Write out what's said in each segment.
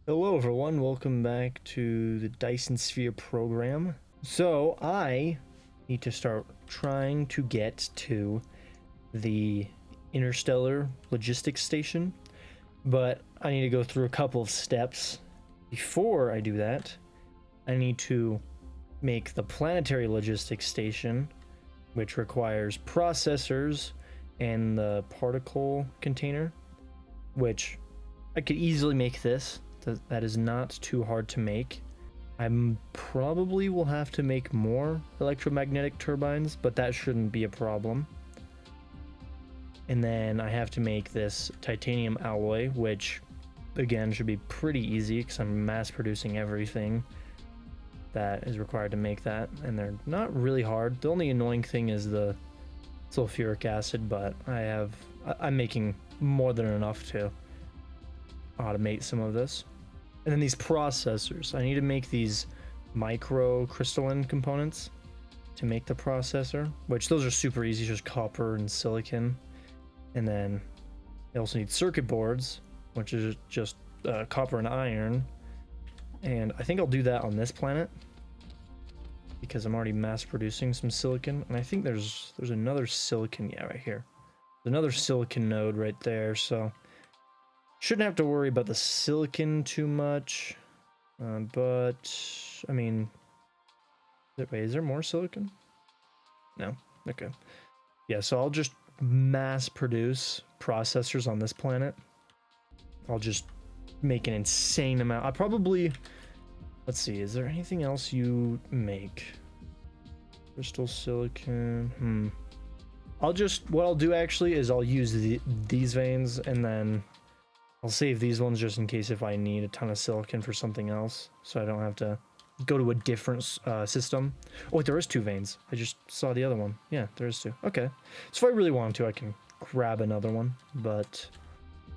Hello everyone, welcome back to the Dyson Sphere program. So I need to start trying to get to the Interstellar logistics station, but I need to go through a couple of steps. Before I do that, I need to make the planetary logistics station, which requires processors and the particle container, which I could easily make this. That is not too hard to make. I probably will have to make more electromagnetic turbines, but that shouldn't be a problem. And then I have to make this titanium alloy, which again should be pretty easy because I'm mass producing everything that is required to make that, and they're not really hard. The only annoying thing is the sulfuric acid, but I'm making more than enough to automate some of this. And then these processors, I need to make these micro crystalline components to make the processor, which those are super easy, just copper and silicon. And then I also need circuit boards, which is just copper and iron. And I think I'll do that on this planet because I'm already mass producing some silicon. And I think there's another silicon, yeah, right here. There's another silicon node right there, so shouldn't have to worry about the silicon too much, but I mean, wait, is there more silicon? No, okay. Yeah, so I'll just mass produce processors on this planet. I'll just make an insane amount. I probably, let's see, is there anything else you make? Crystal silicon, what I'll do actually is I'll use these veins, and then I'll save these ones just in case if I need a ton of silicon for something else, so I don't have to go to a different system. Oh, wait, there is two veins. I just saw the other one. Yeah, there is two. Okay. So if I really want to, I can grab another one, but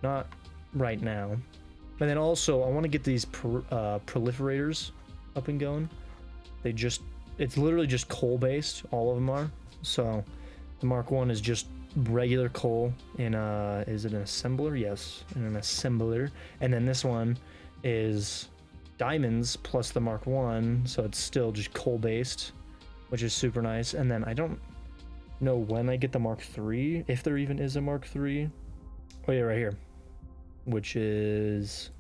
not right now. And then also, I want to get these proliferators up and going. It's literally just coal-based. All of them are. So the Mark 1 is just regular coal in is it an assembler? Yes, in an assembler. And then this one is diamonds plus the Mark 1, so it's still just coal based, which is super nice. And then I don't know when I get the Mark 3, if there even is a Mark 3. Oh yeah, right here, which is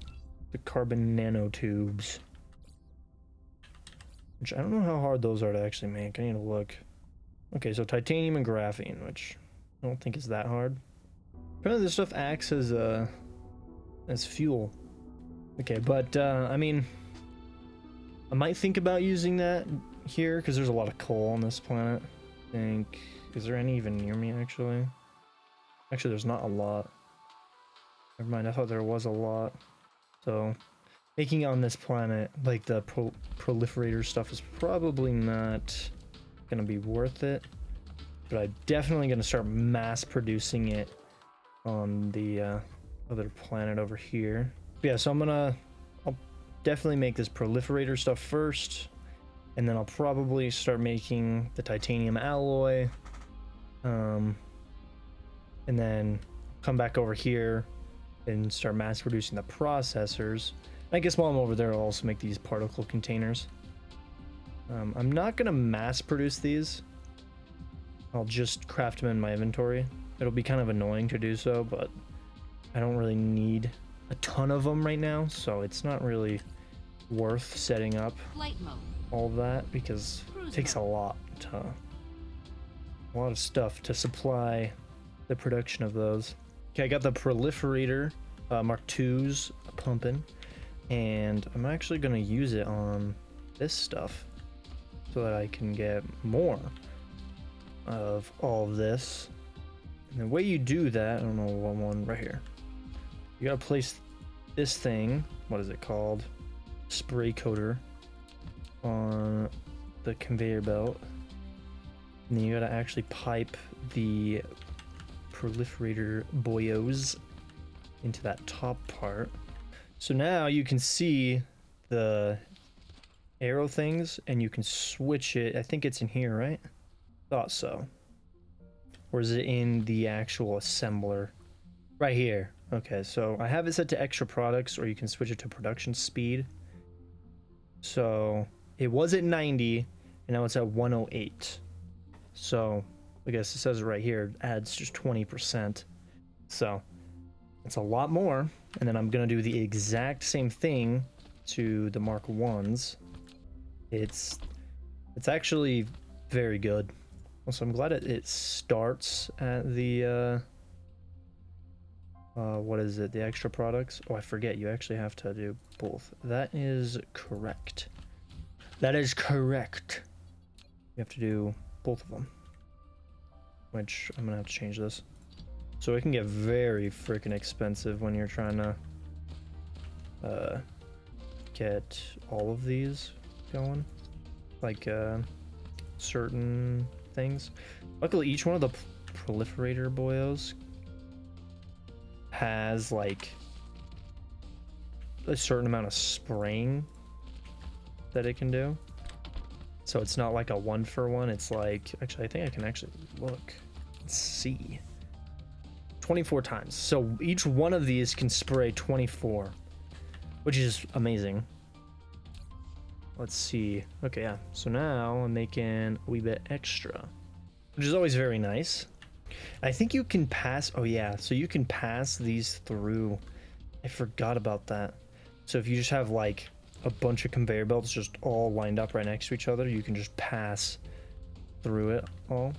the carbon nanotubes, which I don't know how hard those are to actually make. I need to look. Okay, so titanium and graphene, which I don't think it's that hard. Apparently this stuff acts as fuel. Okay, but I mean, I might think about using that here because there's a lot of coal on this planet. I think, is there any even near me actually? Actually, there's not a lot. Never mind, I thought there was a lot. So making on this planet, like the proliferator stuff, is probably not gonna be worth it. But I'm definitely going to start mass producing it on the other planet over here. Yeah, so I'll definitely make this proliferator stuff first, and then I'll probably start making the titanium alloy, and then come back over here and start mass producing the processors. I guess while I'm over there, I'll also make these particle containers. I'm not going to mass produce these. I'll just craft them in my inventory. It'll be kind of annoying to do so, but I don't really need a ton of them right now, so it's not really worth setting up all of that because it takes a lot of stuff to supply the production of those. Okay, I got the proliferator Mark IIs pumping, and I'm actually going to use it on this stuff so that I can get more of all of this. And the way you do that, I don't know what one right here. You gotta place this thing, what is it called? Spray coater on the conveyor belt. And then you gotta actually pipe the proliferator boyos into that top part. So now you can see the arrow things and you can switch it. I think it's in here, right? Thought so. Or is it in the actual assembler? Right here. Okay, so I have it set to extra products, or you can switch it to production speed. So it was at 90, and now it's at 108. So I guess it says it right here, it adds just 20%. So it's a lot more. And then I'm gonna do the exact same thing to the Mark 1s. It's actually very good. Also, I'm glad it starts at the what is it, the extra products? Oh, I forget, you actually have to do both. That is correct. That is correct. You have to do both of them, which I'm gonna have to change this. So it can get very freaking expensive when you're trying to get all of these going, like certain things. Luckily, each one of the proliferator boyos has like a certain amount of spraying that it can do. So it's not like a 1-for-1. It's like, actually, I think I can actually look and see. 24 times. So each one of these can spray 24, which is amazing. Let's see. Okay, yeah. So now I'm making a wee bit extra, which is always very nice. I think you can pass. Oh yeah, so you can pass these through. I forgot about that. So if you just have like a bunch of conveyor belts just all lined up right next to each other, you can just pass through it all.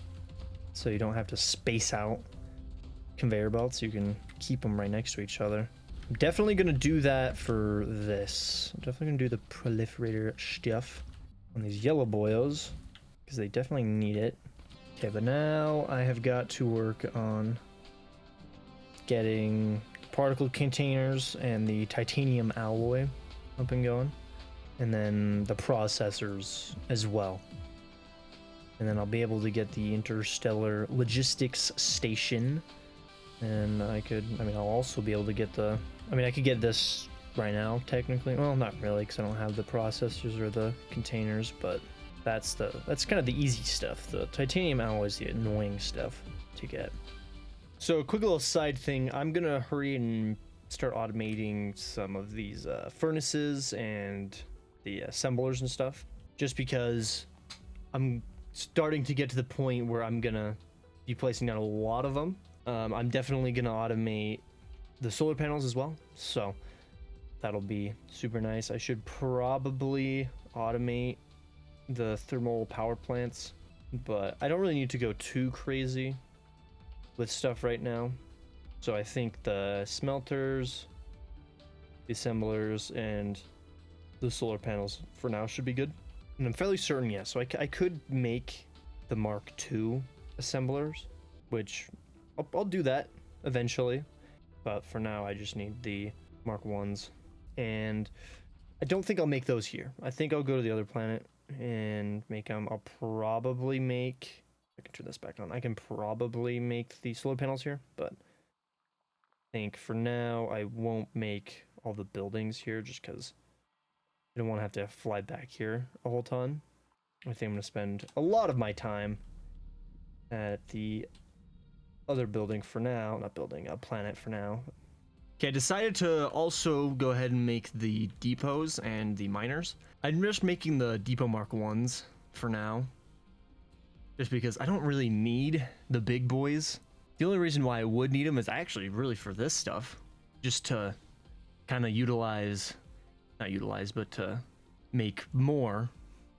So you don't have to space out conveyor belts. You can keep them right next to each other. I'm definitely gonna do that for this. I'm definitely gonna do the proliferator stuff on these yellow boyos because they definitely need it. Okay, but now I have got to work on getting particle containers and the titanium alloy up and going, and then the processors as well. And then I'll be able to get the Interstellar logistics station, and I mean, I'll also be able to get I could get this right now, technically. Well, not really, because I don't have the processors or the containers, but that's kind of the easy stuff. The titanium alloy is the annoying stuff to get. So a quick little side thing, I'm gonna hurry and start automating some of these furnaces and the assemblers and stuff, just because I'm starting to get to the point where I'm gonna be placing down a lot of them. I'm definitely gonna automate the solar panels as well, so that'll be super nice. I should probably automate the thermal power plants, but I don't really need to go too crazy with stuff right now. So I think the smelters, the assemblers, and the solar panels for now should be good. And I'm fairly certain, yeah, so I could make the Mark II assemblers, which I'll do that eventually, but for now I just need the Mark I's, and I don't think I'll make those here. I think I'll go to the other planet and make them. I'll probably make, I can turn this back on, I can probably make the solar panels here, but I think for now I won't make all the buildings here just because I don't want to have to fly back here a whole ton. I think I'm going to spend a lot of my time at the other building for now, not building, a planet for now. Okay, I decided to also go ahead and make the depots and the miners. I'm just making the depot Mark 1s for now, just because I don't really need the big boys. The only reason why I would need them is actually really for this stuff, just to kind of but to make more,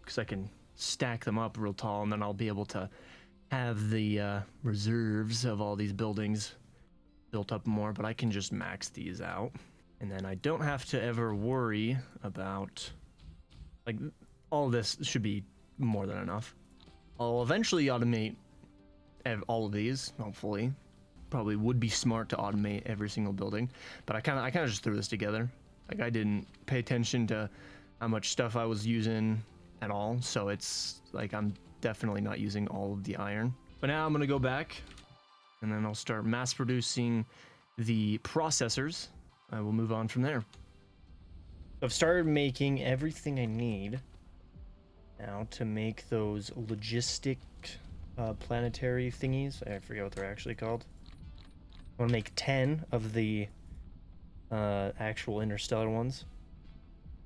because I can stack them up real tall, and then I'll be able to have the reserves of all these buildings built up more. But I can just max these out, and then I don't have to ever worry about, like, all of this should be more than enough. I'll eventually automate all of these, hopefully. Probably would be smart to automate every single building, but I kind of just threw this together. Like, I didn't pay attention to how much stuff I was using at all, so it's like I'm definitely not using all of the iron. But now I'm gonna go back, and then I'll start mass producing the processors. I will move on from there. I've started making everything I need now to make those logistic planetary thingies. I forget what they're actually called. I want to make 10 of the actual Interstellar ones.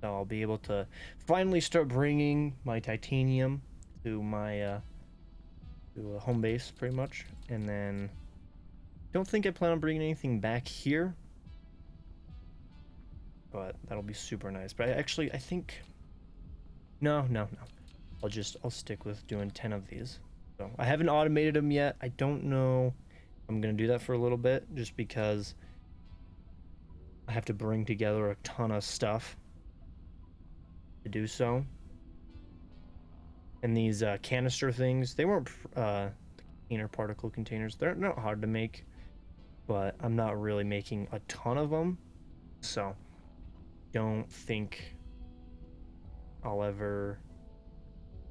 So I'll be able to finally start bringing my titanium to my to a home base, pretty much. And then don't think I plan on bringing anything back here, but that'll be super nice. But I think no. I'll stick with doing 10 of these. So I haven't automated them yet. I don't know. I'm gonna do that for a little bit just because I have to bring together a ton of stuff to do so. And these canister things, they weren't inner particle containers. They're not hard to make, but I'm not really making a ton of them, so don't think I'll ever,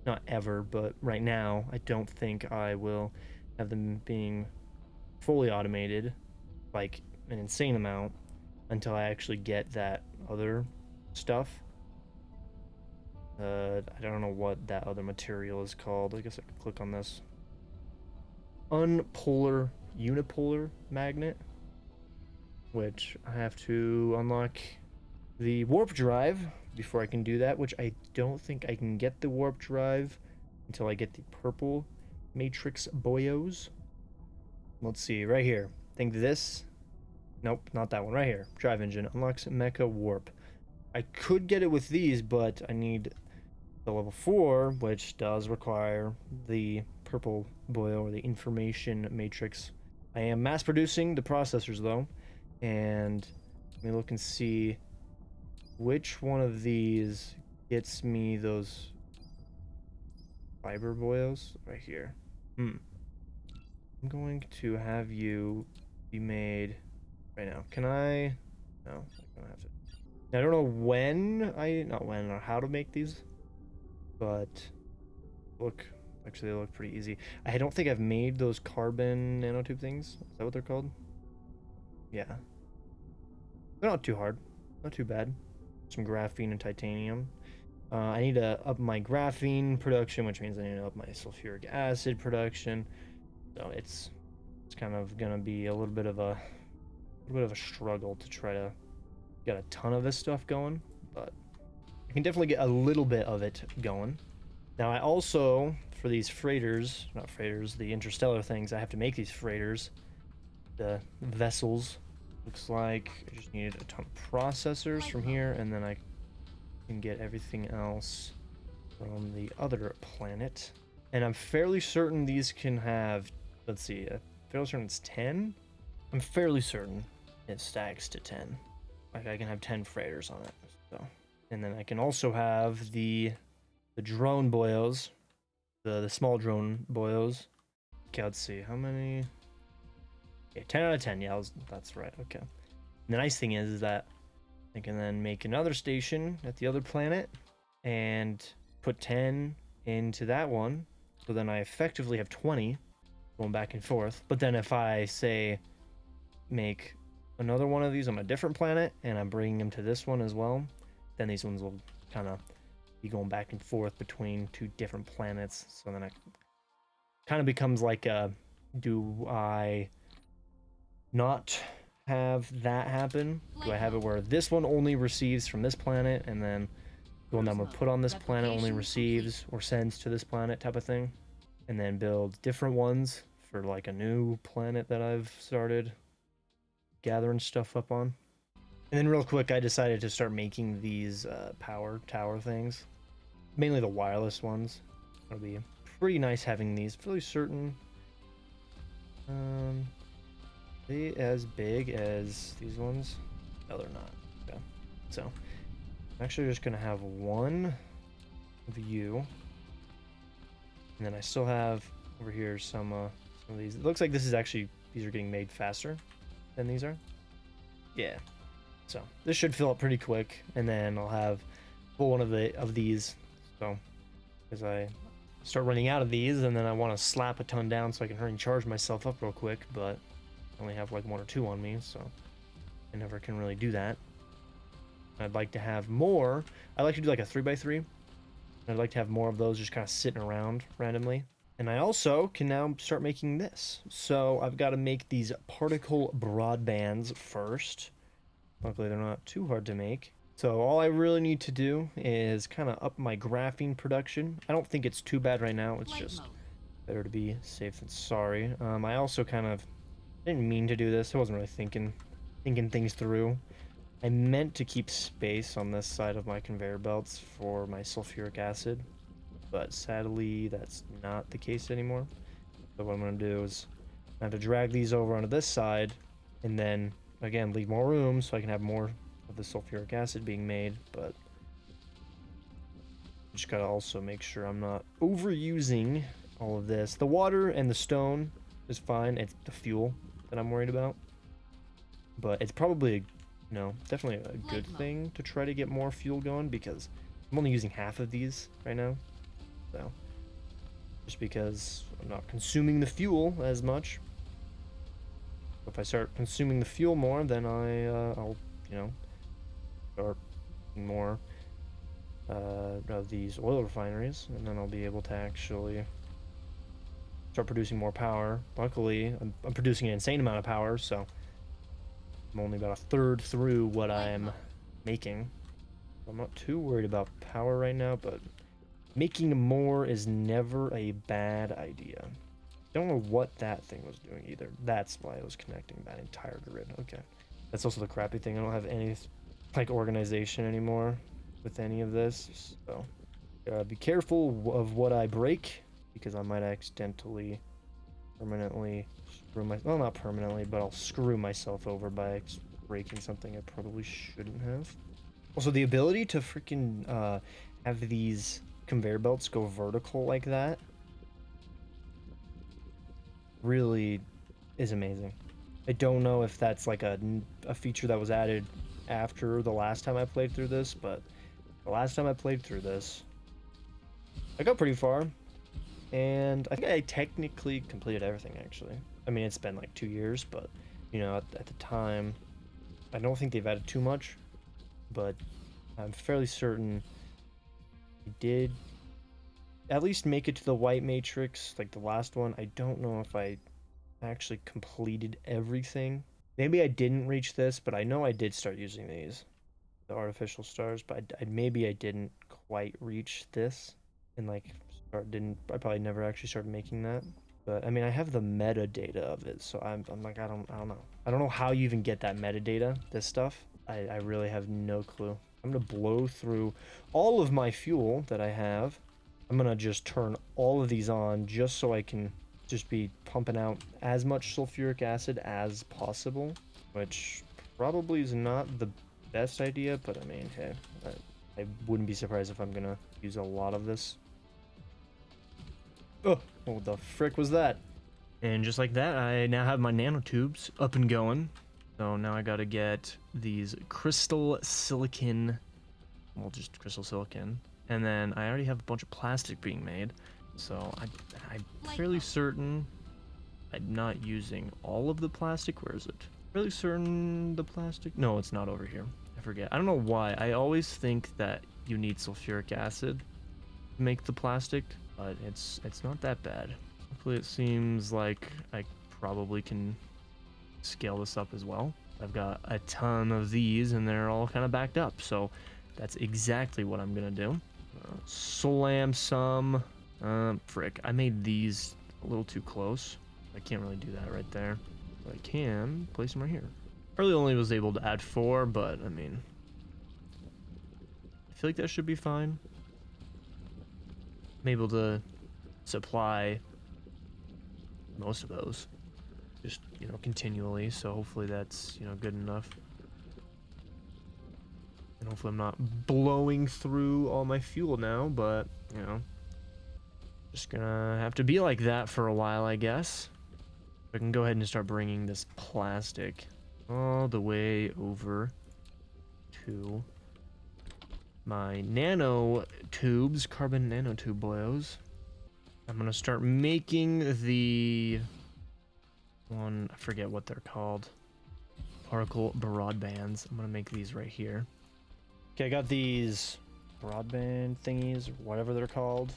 not ever, but right now I don't think I will have them being fully automated like an insane amount until I actually get that other stuff. I don't know what that other material is called. I guess I could click on this. Unpolar unipolar magnet, which I have to unlock the warp drive before I can do that, which I don't think I can get the warp drive until I get the purple matrix boyos. Let's see, right here. I think this, nope, not that one, right here. Drive engine, unlocks mecha warp. I could get it with these, but I need the level 4, which does require the purple boil or the information matrix. I am mass producing the processors though, and let me look and see which one of these gets me those fiber boils right here. I'm going to have you be made right now. Can I? No, I don't have to. I don't know not when or how to make these, but actually they look pretty easy. I don't think I've made those carbon nanotube things. Is that what they're called? Yeah. They're not too hard. Not too bad. Some graphene and titanium. I need to up my graphene production, which means I need to up my sulfuric acid production. So it's kind of gonna be a little bit of a struggle to try to get a ton of this stuff going, but I can definitely get a little bit of it going. Now I also, for these freighters, not freighters, the interstellar things, I have to make these freighters, the vessels. Looks like I just needed a ton of processors from here, and then I can get everything else from the other planet. And I'm fairly certain these can have, let's see, I'm fairly certain it's 10? I'm fairly certain it stacks to 10. Like I can have 10 freighters on it. So, and then I can also have the drone boyos, the small drone boyos. Okay, let's see, how many? Okay, 10 out of 10, yeah, that's right, okay. And the nice thing is that I can then make another station at the other planet and put 10 into that one. So then I effectively have 20 going back and forth. But then if I say make another one of these on a different planet and I'm bringing them to this one as well, then these ones will kind of be going back and forth between two different planets. So then it kind of becomes like a, do I not have that happen? Do I have it where this one only receives from this planet, and then the one that I'm gonna put on this planet only receives or sends to this planet type of thing? And then build different ones for like a new planet that I've started gathering stuff up on. And then real quick, I decided to start making these power tower things, mainly the wireless ones. It'll be pretty nice having these. Fairly certain they as big as these ones? No, they're not. Okay. So I'm actually just gonna have one view, and then I still have over here some of these. It looks like these are getting made faster than these are. Yeah. So this should fill up pretty quick, and then I'll have full one of these. So as I start running out of these, and then I want to slap a ton down so I can hurry and charge myself up real quick, but I only have like 1 or 2 on me, so I never can really do that. I'd like to have more. I like to do like a 3x3. I'd like to have more of those just kind of sitting around randomly. And I also can now start making this. So I've got to make these particle broadbands first. Luckily, they're not too hard to make. So all I really need to do is kind of up my graphene production. I don't think it's too bad right now. It's just better to be safe than sorry. I also kind of didn't mean to do this. I wasn't really thinking things through. I meant to keep space on this side of my conveyor belts for my sulfuric acid, but sadly that's not the case anymore. So what I'm going to do is I have to drag these over onto this side and then again leave more room so I can have more of the sulfuric acid being made, but just gotta also make sure I'm not overusing all of this. The water and the stone is fine. It's the fuel that I'm worried about, but it's probably definitely a good thing to try to get more fuel going because I'm only using half of these right now. So just because I'm not consuming the fuel as much. If I start consuming the fuel more, then I'll start more of these oil refineries, and then I'll be able to actually start producing more power. Luckily, I'm producing an insane amount of power, so I'm only about a third through what I'm making. I'm not too worried about power right now, but making more is never a bad idea. Don't know what that thing was doing either. That's why I was connecting that entire grid. Okay. That's also the crappy thing. I don't have any like organization anymore with any of this. So be careful of what I break because I might accidentally permanently screw my, well, not permanently, but I'll screw myself over by breaking something I probably shouldn't have. Also, the ability to freaking have these conveyor belts go vertical like that really is amazing. I don't know if that's like a feature that was added after the last time I played through this, but the last time I played through this, I got pretty far, and I think I technically completed everything, actually. I mean, it's been like 2 years, but, at the time, I don't think they've added too much, but I'm fairly certain I did at least make it to the white matrix, like the last one. I don't know if I actually completed everything. Maybe I didn't reach this, but I know I did start using these, the artificial stars, but maybe I didn't quite reach this, and like I probably never actually started making that. But I mean, I have the metadata of it, so I'm like, I don't know. I don't know how you even get that metadata, this stuff. I really have no clue. I'm gonna blow through all of my fuel that I have. I'm gonna just turn all of these on just so I can just be pumping out as much sulfuric acid as possible, which probably is not the best idea, but I mean, hey, I wouldn't be surprised if I'm gonna use a lot of this. Oh, what the frick was that? And just like that, I now have my nanotubes up and going. So now I gotta get these crystal silicon, well, just crystal silicon. And then I already have a bunch of plastic being made. So I'm fairly certain I'm not using all of the plastic. Where is it? Fairly certain the plastic? No, it's not over here. I forget. I don't know why. I always think that you need sulfuric acid to make the plastic, but it's not that bad. Hopefully it seems like I probably can scale this up as well. I've got a ton of these and they're all kind of backed up, so that's exactly what I'm gonna do. Slam some. Frick, I made these a little too close. I can't really do that right there, but I can place them right here. I really only was able to add 4, but I mean, I feel like that should be fine. I'm able to supply most of those just continually, so hopefully that's good enough, and hopefully I'm not blowing through all my fuel now, but just gonna have to be like that for a while, I guess. I can go ahead and start bringing this plastic all the way over to my nanotubes, carbon nanotube boyos. I'm gonna start making the one, I forget what they're called, particle broadbands. I'm gonna make these right here. Okay, I got these broadband thingies, whatever they're called,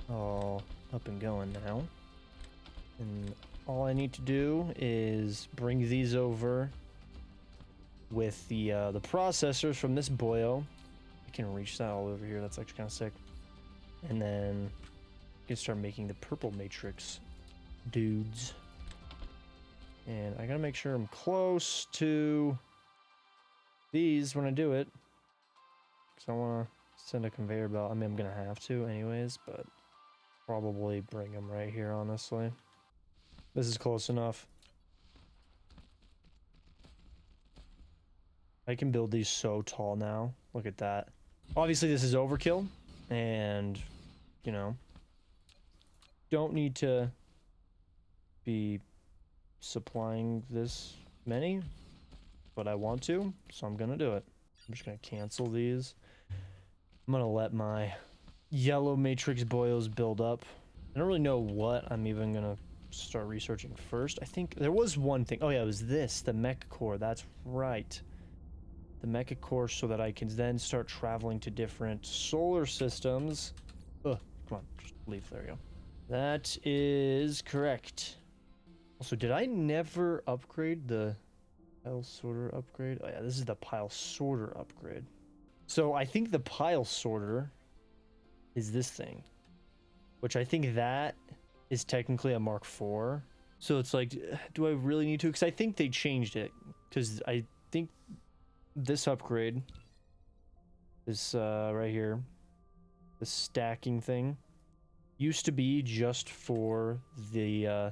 all up and going now. And all I need to do is bring these over with the processors from this boyo. I can reach that all over here. That's actually kind of sick. And then I can start making the purple matrix dudes. And I gotta make sure I'm close to these when I do it. Because I want to send a conveyor belt. I mean, I'm gonna have to anyways, but probably bring them right here, honestly. This is close enough. I can build these so tall now. Look at that. Obviously, this is overkill. And, you know, don't need to be supplying this many. But I want to, so I'm going to do it. I'm just going to cancel these. I'm going to let my yellow matrix boils build up. I don't really know what I'm even going to start researching first. I think there was one thing. Oh, yeah, it was this. The mech core. That's right. The mecha core, so that I can then start traveling to different solar systems. Ugh, come on, just leave. There you go. That is correct. Also, did I never upgrade the pile sorter upgrade? Oh yeah, this is the pile sorter upgrade. So I think the pile sorter is this thing, which I think that is technically a Mark IV. So it's like, do I really need to? Because I think they changed it. Because I think this upgrade, this right here, the stacking thing, used to be just for the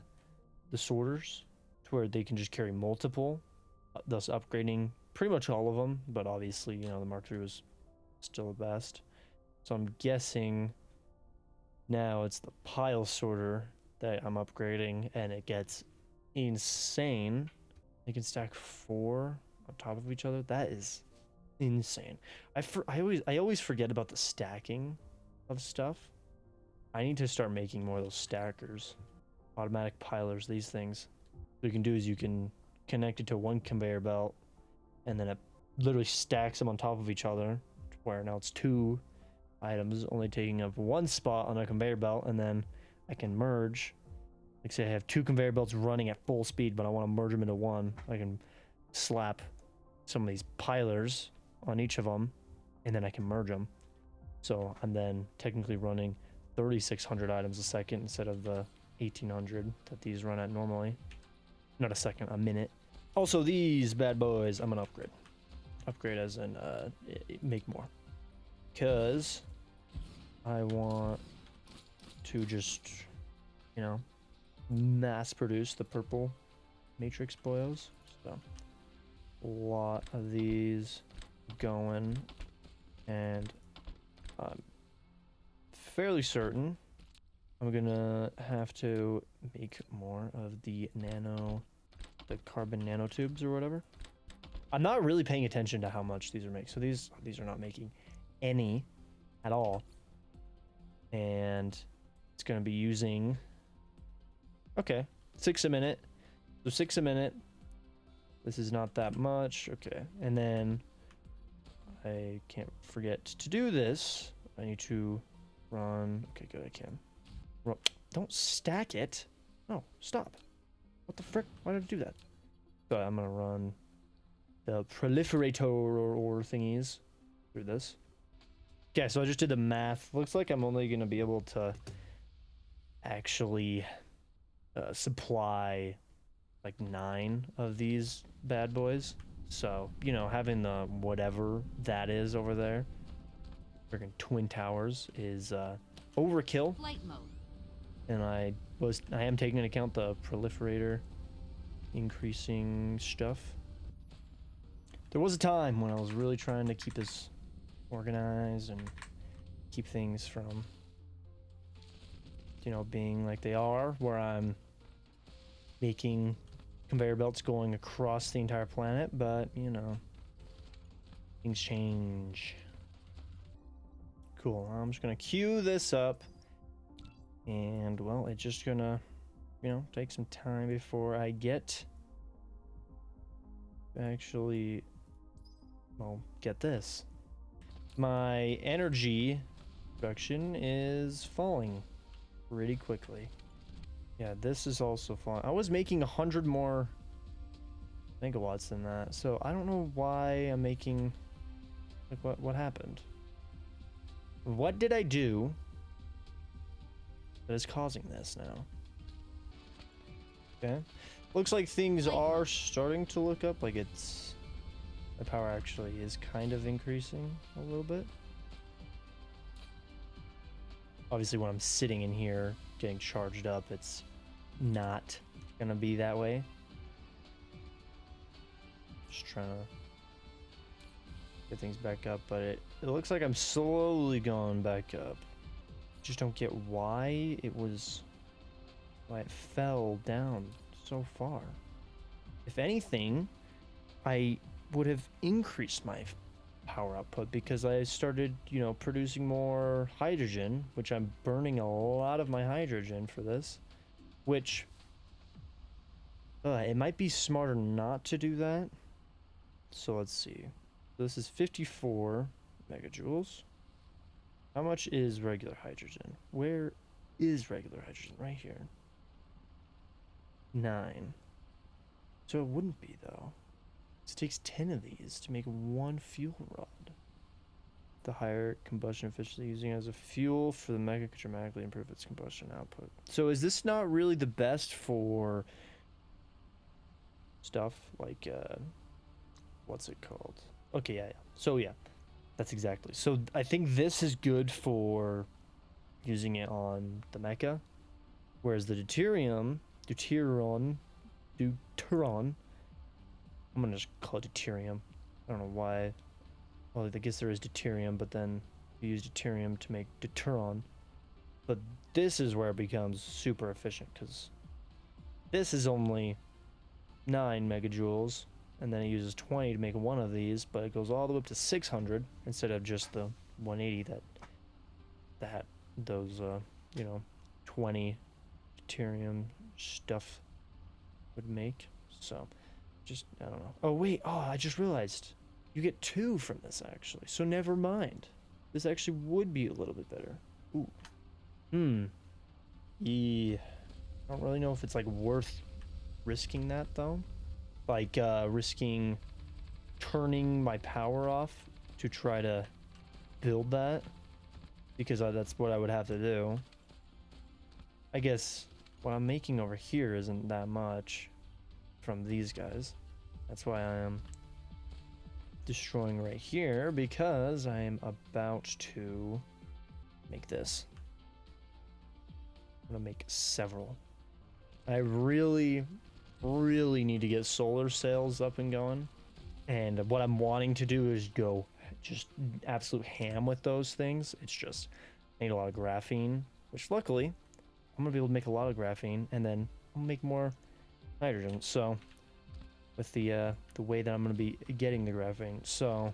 sorters, to where they can just carry multiple, thus upgrading pretty much all of them. But obviously, you know, the Mark III was still the best. So I'm guessing now it's the pile sorter that I'm upgrading, and it gets insane. They can stack 4 on top of each other. That is insane. I always forget about the stacking of stuff. I need to start making more of those stackers, automatic pilers, these things. What you can do is you can connect it to one conveyor belt, and then it literally stacks them on top of each other, where now it's 2 items only taking up 1 spot on a conveyor belt, and then I can merge. Like say I have 2 conveyor belts running at full speed, but I want to merge them into one. I can slap some of these pilers on each of them, and then I can merge them. So I'm then technically running 3,600 items a second instead of the 1,800 that these run at normally. Not a second, a minute. Also, these bad boys, I'm gonna upgrade. Upgrade as in make more. Because I want to just, you know, mass produce the purple matrix boils. So a lot of these going, and I'm fairly certain I'm gonna have to make more of the carbon nanotubes or whatever. I'm not really paying attention to how much these are making. So these are not making any at all, and it's gonna be using 6 a minute. So 6 a minute. This is not that much. Okay, and then I can't forget to do this. I need to run. Okay, good, I can. Don't stack it. No, stop. What the frick? Why did I do that? So I'm gonna run the proliferator or thingies through this. Okay, so I just did the math. Looks like I'm only gonna be able to actually supply like 9 of these bad boys. So, you know, having the whatever that is over there, freaking twin towers, is overkill. Flight mode. And I am taking into account the proliferator increasing stuff. There was a time when I was really trying to keep this organized and keep things from, you know, being like they are, where I'm making conveyor belts going across the entire planet, but, you know, things change. Cool, I'm just gonna queue this up, and, well, it's just gonna, you know, take some time before I get actually, well, get this. My energy production is falling pretty quickly. Yeah, this is also falling. I was making 100 more megawatts than that. So I don't know why I'm making, like, what happened? What did I do that is causing this now? Okay. Looks like things are starting to look up, like it's, the power actually is kind of increasing a little bit. Obviously when I'm sitting in here getting charged up, it's not gonna be that way. Just trying to get things back up, but it looks like I'm slowly going back up. Just don't get why it fell down so far. If anything, I would have increased my power output because I started, you know, producing more hydrogen, which I'm burning a lot of my hydrogen for this, which it might be smarter not to do that. So let's see. This is 54 megajoules. How much is regular hydrogen? Where is regular hydrogen? Right here. 9. So it wouldn't be, though. It takes 10 of these to make one fuel rod. The higher combustion efficiency using it as a fuel for the mega could dramatically improve its combustion output. So is this not really the best for stuff like, what's it called? Okay, yeah. So yeah, that's exactly. So I think this is good for using it on the mecha, whereas the deuterium, I'm gonna just call it deuterium. I don't know why. Well, I guess there is deuterium, but then you use deuterium to make deuteron. But this is where it becomes super efficient, because this is only 9 megajoules, and then it uses 20 to make one of these, but it goes all the way up to 600 instead of just the 180 those you know, 20 deuterium stuff would make. So just, I don't know. Oh wait, I just realized you get 2 from this actually, so never mind. This actually would be a little bit better. Ooh. Yeah. I don't really know if it's like worth risking that though. Like risking turning my power off to try to build that, because that's what I would have to do. I guess what I'm making over here isn't that much from these guys. That's why I am destroying right here, because I am about to make this. I'm gonna make several. I really need to get solar sails up and going, and what I'm wanting to do is go just absolute ham with those things. It's just I need a lot of graphene, which luckily I'm gonna be able to make a lot of graphene, and then I'll make more hydrogen. So with the way that I'm gonna be getting the graphene, so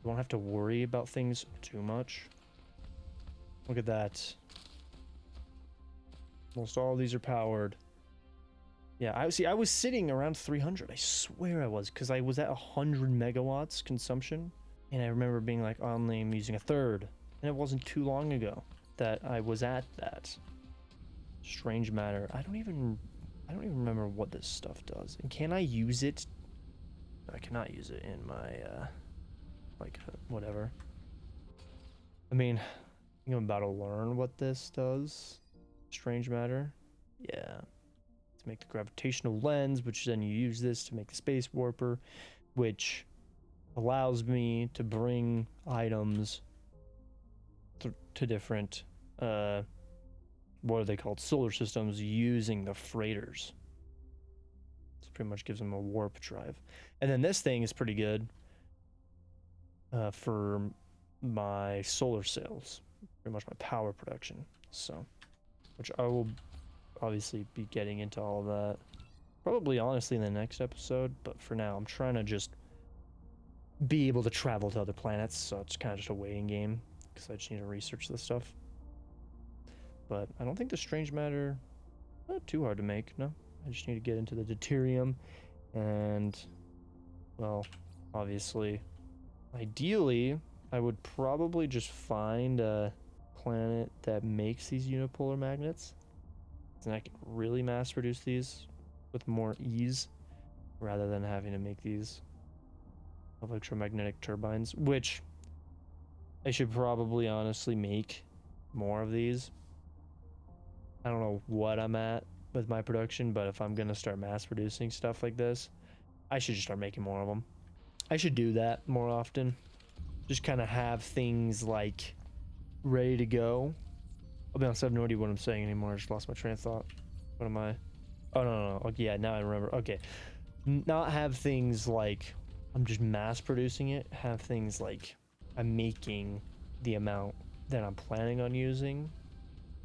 I won't have to worry about things too much. Look at that. Almost all of these are powered. Yeah, I was sitting around 300. I swear I was, because I was at 100 megawatts consumption, and I remember being like, only I'm using a third, and it wasn't too long ago that I was at that. Strange matter. I don't even remember what this stuff does. And can I use it? I cannot use it in my whatever. I mean, I think I'm about to learn what this does. Strange matter. Yeah. To make the gravitational lens, which then you use this to make the space warper, which allows me to bring items to different what are they called, solar systems, using the freighters. So pretty much gives them a warp drive. And then this thing is pretty good for my solar cells, pretty much my power production. So, which I will obviously be getting into all of that probably honestly in the next episode, but for now I'm trying to just be able to travel to other planets, so it's kind of just a waiting game because I just need to research this stuff. But I don't think the strange matter not too hard to make. No, I just need to get into the deuterium, and well, obviously ideally I would probably just find a planet that makes these unipolar magnets, and I can really mass produce these with more ease. rather than having to make these electromagnetic turbines, which I should probably honestly make more of these. I don't know what I'm at with my production, but if I'm gonna start mass producing stuff like this, I should just start making more of them. I should do that more often. Just kind of have things like ready to go. I'll be honest, I have no idea what I'm saying anymore. I just lost my train of thought. What am I? Oh, no. Okay, yeah, now I remember. Okay. Not have things like I'm just mass producing it. Have things like I'm making the amount that I'm planning on using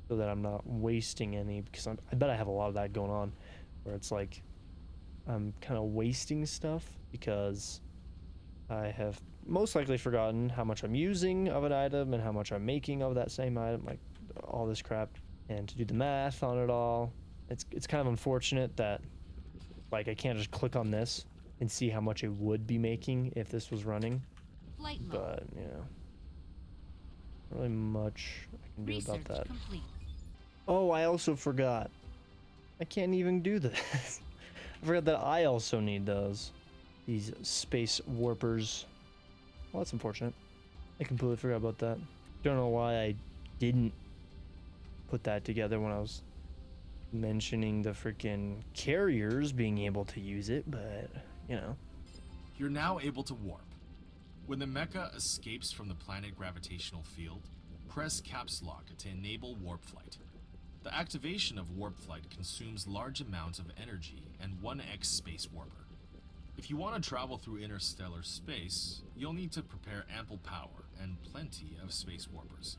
so that I'm not wasting any, because I bet I have a lot of that going on where it's like I'm kind of wasting stuff because I have most likely forgotten how much I'm using of an item and how much I'm making of that same item, like all this crap. And to do the math on it all, it's kind of unfortunate that like I can't just click on this and see how much it would be making if this was running. But you know, not really much I can do about that. Complete. Oh, I also forgot. I can't even do this. I forgot that I also need those. These space warpers. Well, that's unfortunate. I completely forgot about that. Don't know why I didn't put that together when I was mentioning the freaking carriers being able to use it, but, you know. You're now able to warp. When the mecha escapes from the planet gravitational field, press caps lock to enable warp flight. The activation of warp flight consumes large amounts of energy and 1x space warper. If you want to travel through interstellar space, you'll need to prepare ample power and plenty of space warpers.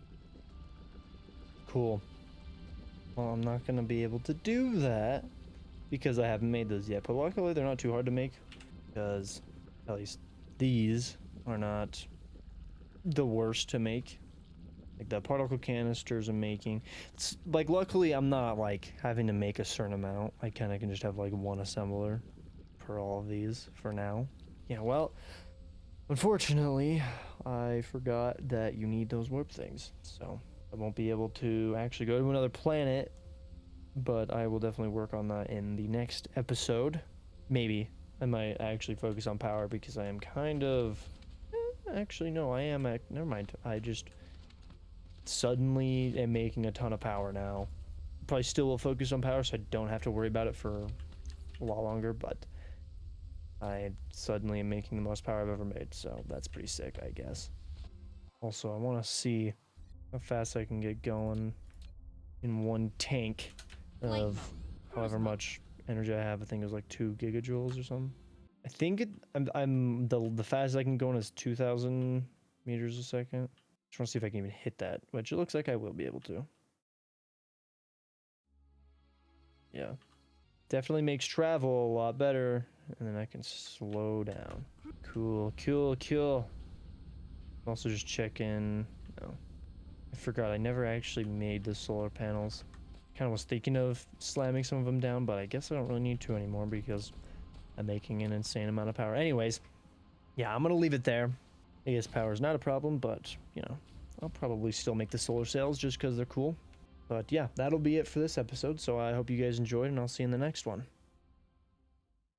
Cool. Well, I'm not going to be able to do that because I haven't made those yet, but luckily they're not too hard to make because at least these are not the worst to make. Like the particle canisters I'm making, it's like luckily I'm not like having to make a certain amount. I kind of can just have like one assembler for all of these for now. Yeah, well, unfortunately I forgot that you need those warp things, so I won't be able to actually go to another planet, but I will definitely work on that in the next episode. Maybe I might actually focus on power because I am kind of actually no, I am at, never mind, I just suddenly am making a ton of power now. Probably still will focus on power so I don't have to worry about it for a lot longer, but I suddenly am making the most power I've ever made, so that's pretty sick, I guess. Also, I want to see how fast I can get going in one tank of however much energy I have. I think it was like 2 gigajoules or something. I think I'm the fastest I can go in is 2,000 meters a second. Just want to see if I can even hit that, which it looks like I will be able to. Yeah. Definitely makes travel a lot better, and then I can slow down. Cool. Also just check in. No. I forgot, I never actually made the solar panels. Kind of was thinking of slamming some of them down, but I guess I don't really need to anymore because I'm making an insane amount of power. Anyways, yeah, I'm gonna leave it there. I guess power is not a problem, but, you know, I'll probably still make the solar sails just because they're cool. But yeah, that'll be it for this episode, so I hope you guys enjoyed, and I'll see you in the next one.